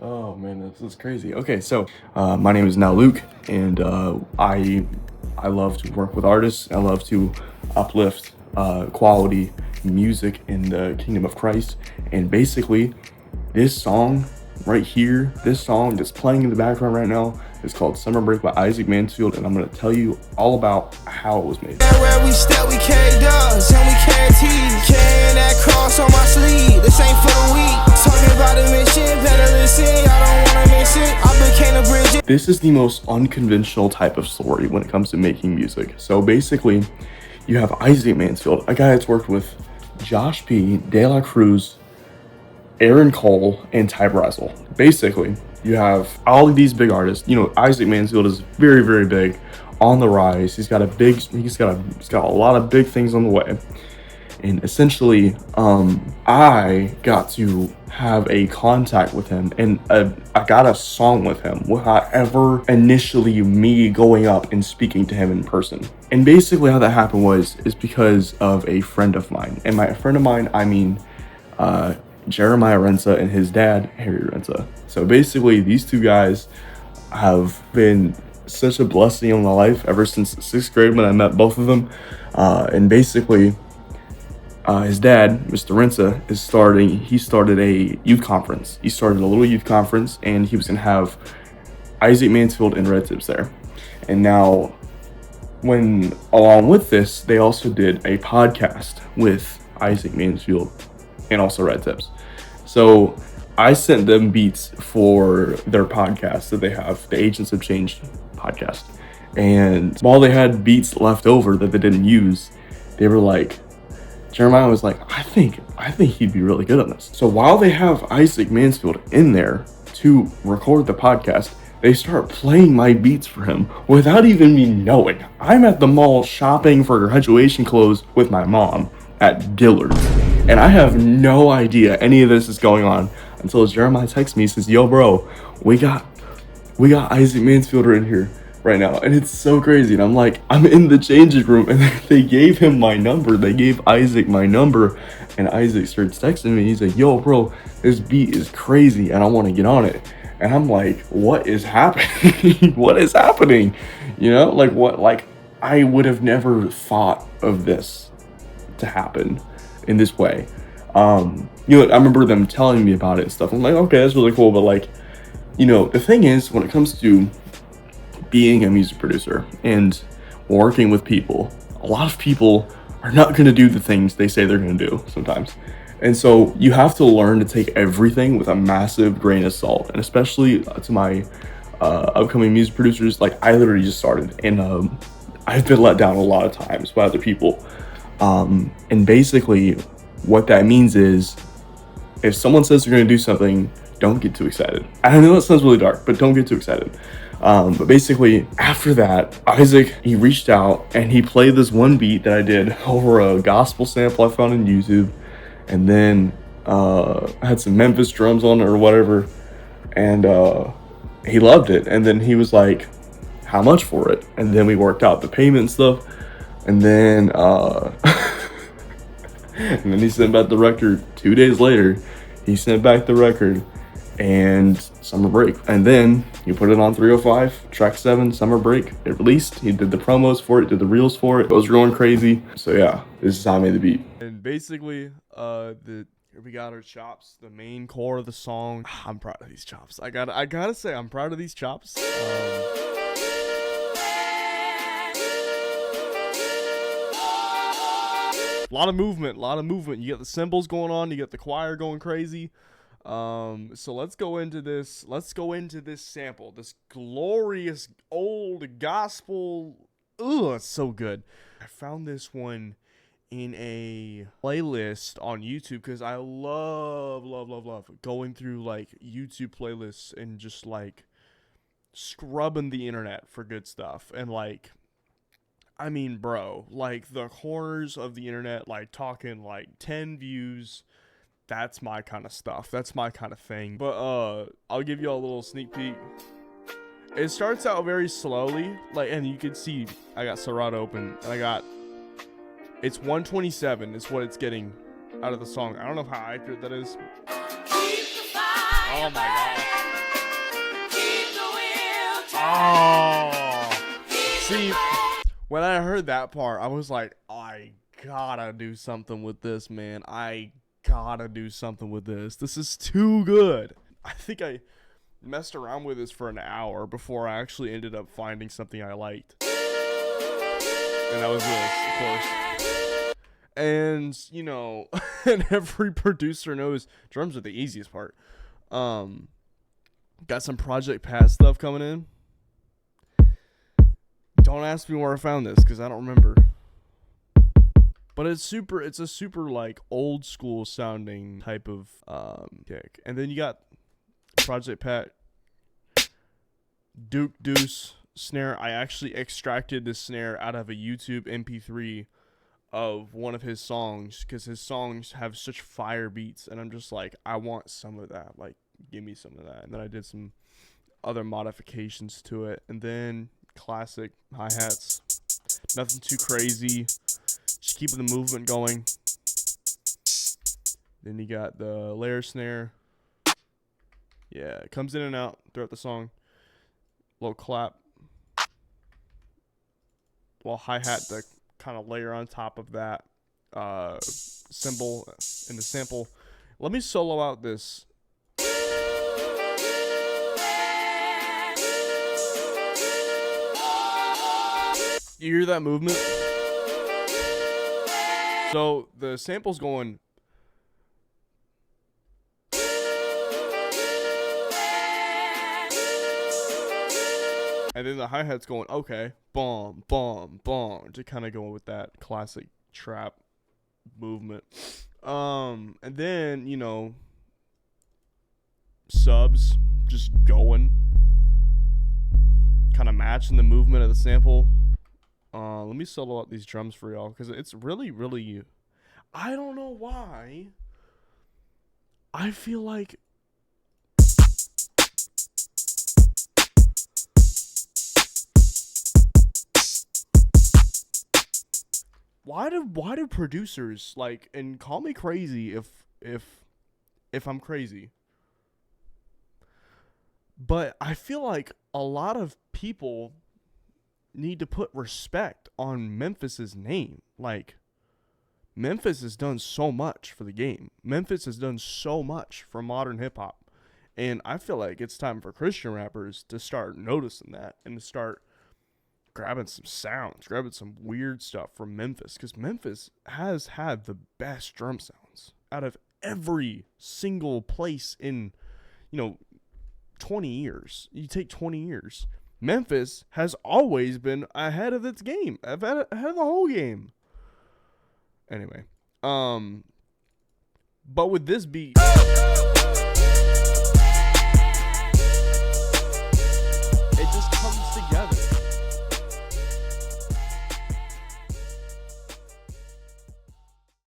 Oh man, this is crazy. Okay, so my name is now Luke, and I love to work with artists. I love to uplift quality music in the kingdom of Christ. And basically, this song right here, this song that's playing in the background right now, is called "Summer Break" by Isaac Mansfield, and I'm gonna tell you all about how it was made. Where we step, we carry doves and we carry teeth. Carrying that cross on my sleeve. This ain't for the weak. Talking about a mission, better listen. Y'all don't wanna miss it. I became a bridge. This is the most unconventional type of story when it comes to making music. So basically, you have Isaac Mansfield, a guy that's worked with Josh P, De La Cruz, Aaron Cole, and Ty Brazel. Basically, you have all of these big artists. You know, Isaac Mansfield is very, very big, on the rise. He's got a lot of big things on the way. And essentially, I got to have a contact with him, and I got a song with him without ever initially me going up and speaking to him in person. And basically how that happened is because of a friend of mine. And my friend of mine, I mean, Jeremiah Renza and his dad, Harry Renza. So basically, these two guys have been such a blessing in my life ever since the 6th grade when I met both of them. And basically, his dad, Mr. Renza, he started a youth conference. He started a little youth conference, and he was gonna have Isaac Mansfield and Red Tips there. And now, along with this, they also did a podcast with Isaac Mansfield and also Red Tips. So I sent them beats for their podcast that they have, the Agents of Change podcast. And while they had beats left over that they didn't use, they were like, Jeremiah was like, I think he'd be really good on this. So while they have Isaac Mansfield in there to record the podcast, they start playing my beats for him without even me knowing. I'm at the mall shopping for graduation clothes with my mom at Dillard's, and I have no idea any of this is going on until Jeremiah texts me, says, yo bro, we got Isaac Mansfield in here right now, and it's so crazy. And I'm like, I'm in the changing room, and they gave him my number. They gave Isaac my number, and Isaac starts texting me. He's like, yo bro, this beat is crazy and I want to get on it. And I'm like, what is happening? What is happening? You know, like what? Like, I would have never thought of this to happen in this way. You know, I remember them telling me about it and stuff. I'm like, okay, that's really cool. But like, you know, the thing is, when it comes to being a music producer and working with people, a lot of people are not going to do the things they say they're going to do sometimes. And so you have to learn to take everything with a massive grain of salt. And especially to my upcoming music producers, like I literally just started, and I've been let down a lot of times by other people. And basically what that means is, if someone says they're going to do something, don't get too excited. I know that sounds really dark, but don't get too excited. But basically after that, Isaac, he reached out and he played this one beat that I did over a gospel sample I found on YouTube. And then I had some Memphis drums on it or whatever, and he loved it. And then he was like, how much for it? And then we worked out the payment and stuff. And then and then he sent back the record 2 days later. He sent back the record and Summer Break. And then he put it on 305, track 7, Summer Break. It released. He did the promos for it, did the reels for it. It was going crazy. So yeah, this is how I made the beat. And basically, here we got our chops, the main core of the song. I'm proud of these chops. I gotta say, I'm proud of these chops. A lot of movement. You get the cymbals going on, you get the choir going crazy. So let's go into this sample, this glorious old gospel. Ugh, it's so good. I found this one in a playlist on YouTube because I love going through like YouTube playlists and just like scrubbing the internet for good stuff. And like, I mean, bro, like the corners of the internet, like talking like 10 views. That's my kind of stuff. That's my kind of thing. But I'll give you a little sneak peek. It starts out very slowly, like, and you can see I got Serato open, and it's 127 is what it's getting out of the song. I don't know how accurate that is. Oh my god. See, when I heard that part, I was like, I gotta do something with this, man. I gotta do something with this. This is too good. I think I messed around with this for an hour before I actually ended up finding something I liked. And that was this, of course. And, you know, and every producer knows drums are the easiest part. Got some Project Pat stuff coming in. Don't ask me where I found this, because I don't remember. But it's a super like old school sounding type of kick. And then you got Project Pat Duke Deuce snare. I actually extracted this snare out of a YouTube MP3 of one of his songs, because his songs have such fire beats, and I'm just like, I want some of that. Like, give me some of that. And then I did some other modifications to it, and then classic hi-hats. Nothing too crazy. Just keeping the movement going. Then you got the layer snare. Yeah, it comes in and out throughout the song. Little clap. Well, hi-hat to kind of layer on top of that cymbal in the sample. Let me solo out this. You hear that movement? So the sample's going. And then the hi-hat's going, okay, boom, boom, boom, to kind of go with that classic trap movement. And then, you know, subs just going, kind of matching the movement of the sample. Let me solo out these drums for y'all, because it's really, really, I don't know why, I feel like why do producers, like, and call me crazy if I'm crazy, but I feel like a lot of people need to put respect on Memphis's name. Like, Memphis has done so much for the game. Memphis has done so much for modern hip hop. And I feel like it's time for Christian rappers to start noticing that and to start grabbing some sounds, grabbing some weird stuff from Memphis, because Memphis has had the best drum sounds out of every single place in, 20 years. You take 20 years. Memphis has always been ahead of its game, ahead of the whole game. Anyway, but with this beat,